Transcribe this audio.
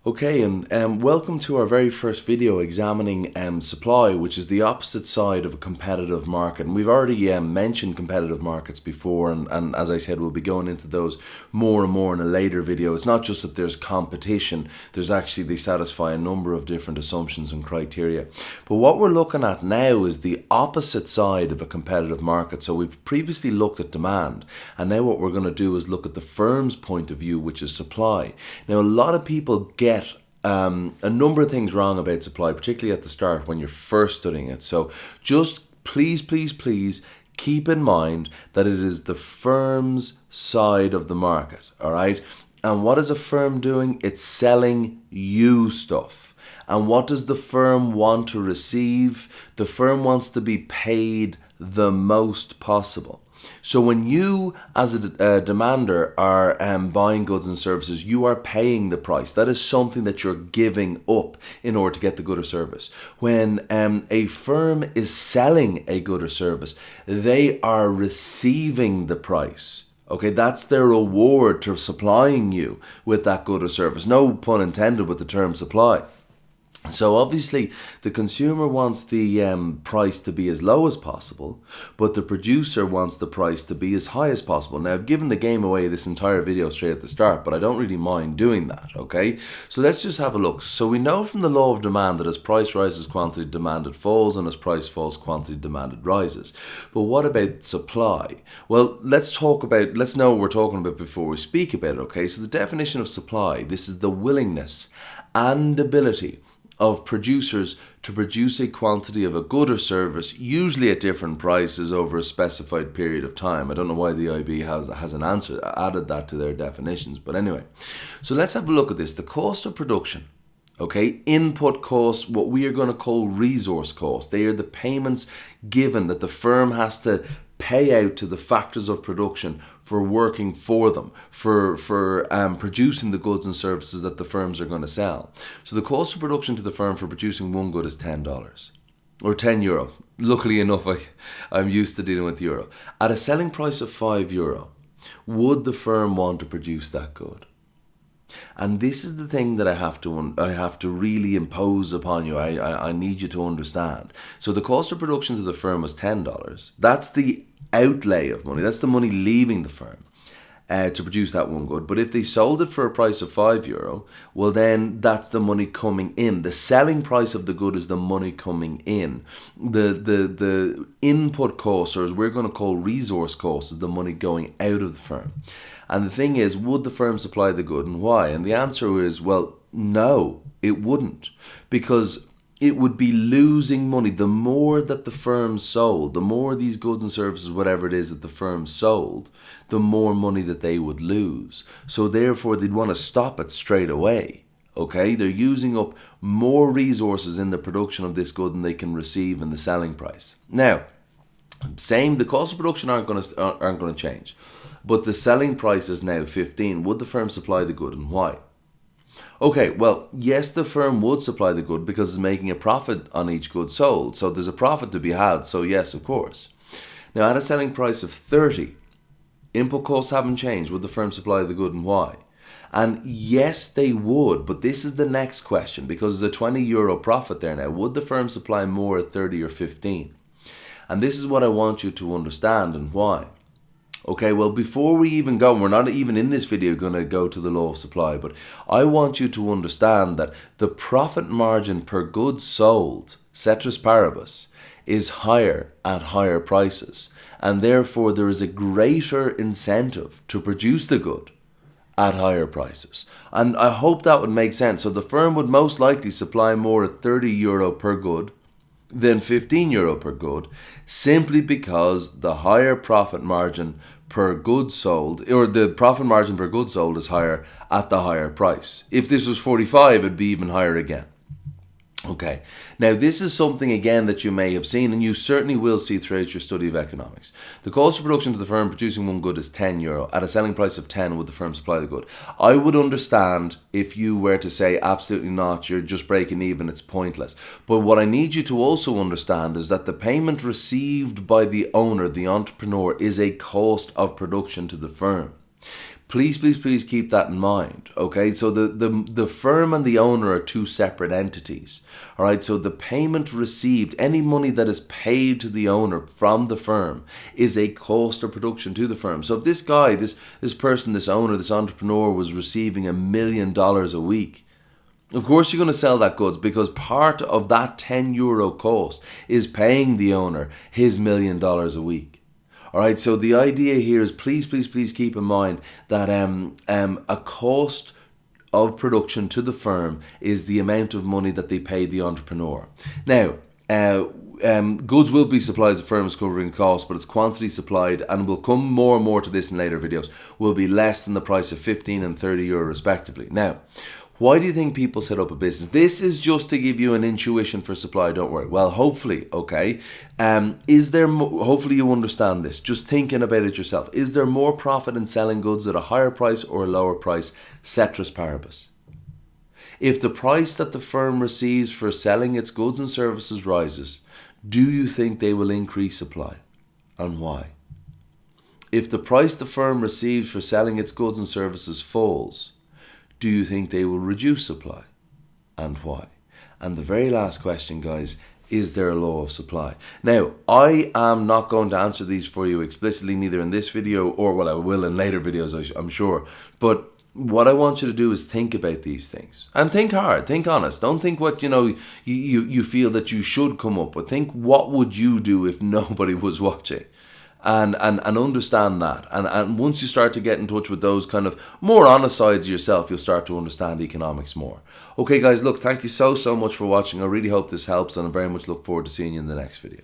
Okay, and welcome to our very first video examining supply, which is the opposite side of a competitive market. And we've already mentioned competitive markets before, and as I said, we'll be going into those more and more in a later video. It's not just that there's competition, there's actually, they satisfy a number of different assumptions and criteria. But what we're looking at now is the opposite side of a competitive market. So we've previously looked at demand, and now what we're going to do is look at the firm's point of view, which is supply. Now, a lot of people get a number of things wrong about supply, particularly at the start when you're first studying it. So just please keep in mind that it is the firm's side of the market, all right? And what is a firm doing? It's selling you stuff. And what does the firm want to receive? The firm wants to be paid the most possible. So when you, as a demander, are buying goods and services, you are paying the price. That is something that you're giving up in order to get the good or service. When a firm is selling a good or service, they are receiving the price. Okay, that's their reward to supplying you with that good or service. No pun intended with the term supply. So obviously the consumer wants the price to be as low as possible, but the producer wants the price to be as high as possible. Now, I've given the game away this entire video straight at the start, but I don't really mind doing that, okay? So let's just have a look. So we know from the law of demand that as price rises, quantity demanded falls, and as price falls, quantity demanded rises. But what about supply? Well, let's know what we're talking about before we speak about it, okay? So the definition of supply, this is the willingness and ability of producers to produce a quantity of a good or service, usually at different prices over a specified period of time. I don't know why the IB has an answer, added that to their definitions, but anyway. So let's have a look at this. The cost of production, okay, input costs, what we are going to call resource costs. They are the payments given that the firm has to pay out to the factors of production for working for them, for producing the goods and services that the firms are going to sell. So the cost of production to the firm for producing one good is $10 or €10. Luckily enough, I'm used to dealing with euro. At a selling price of €5, would the firm want to produce that good? And this is the thing that I have to really impose upon you. I need you to understand. So the cost of production to the firm was $10. That's the outlay of money. That's the money leaving the firm to produce that one good. But if they sold it for a price of €5, well then that's the money coming in. The selling price of the good is the money coming in. The input costs, or as we're going to call resource costs, is the money going out of the firm. And the thing is, would the firm supply the good, and why? And the answer is, well, no, it wouldn't, because it would be losing money. The more that the firm sold, the more these goods and services, whatever it is that the firm sold, the more money that they would lose. So therefore, they'd want to stop it straight away. Okay, they're using up more resources in the production of this good than they can receive in the selling price. Now, the cost of production aren't going to change. But the selling price is now 15. Would the firm supply the good, and why? Okay, well, yes, the firm would supply the good because it's making a profit on each good sold. So there's a profit to be had. So yes, of course. Now, at a selling price of 30, input costs haven't changed. Would the firm supply the good, and why? And yes, they would. But this is the next question, because there's a €20 profit there now. Would the firm supply more at 30 or 15? And this is what I want you to understand, and why. Okay, well, before we even go, we're not even in this video going to go to the law of supply, but I want you to understand that the profit margin per good sold, ceteris paribus, is higher at higher prices, and therefore there is a greater incentive to produce the good at higher prices. And I hope that would make sense. So the firm would most likely supply more at €30 per good than €15 per good, simply because the higher profit margin per good sold, or the profit margin per good sold, is higher at the higher price. If this was 45, it'd be even higher again. Okay, now this is something again that you may have seen, and you certainly will see throughout your study of economics. The cost of production to the firm producing one good is €10. At a selling price of 10, would the firm supply the good? I would understand if you were to say absolutely not, you're just breaking even, it's pointless. But what I need you to also understand is that the payment received by the owner, the entrepreneur, is a cost of production to the firm. Please keep that in mind, okay? So the firm and the owner are two separate entities, all right? So the payment received, any money that is paid to the owner from the firm is a cost of production to the firm. So if this guy, this person, this owner, this entrepreneur was receiving $1 million a week, of course you're going to sell that goods, because part of that €10 cost is paying the owner his $1 million a week. All right, so the idea here is please keep in mind that a cost of production to the firm is the amount of money that they pay the entrepreneur. Now, goods will be supplied as the firm is covering costs, but its quantity supplied, and we'll come more and more to this in later videos, will be less than the price of 15 and €30 respectively. Now, why do you think people set up a business? This is just to give you an intuition for supply, don't worry. Well, hopefully, okay. Hopefully you understand this. Just thinking about it yourself. Is there more profit in selling goods at a higher price or a lower price? Ceteris paribus. If the price that the firm receives for selling its goods and services rises, do you think they will increase supply? And why? If the price the firm receives for selling its goods and services falls, do you think they will reduce supply? And why? And the very last question, guys, is there a law of supply? Now, I am not going to answer these for you explicitly, neither in this video or, well, I will in later videos, I'm sure. But what I want you to do is think about these things. And think hard, think honest. Don't think what, you feel that you should come up with. Think, what would you do if nobody was watching? And understand that. And once you start to get in touch with those kind of more honest sides of yourself, you'll start to understand economics more. Okay, guys, look, thank you so much for watching. I really hope this helps, and I very much look forward to seeing you in the next video.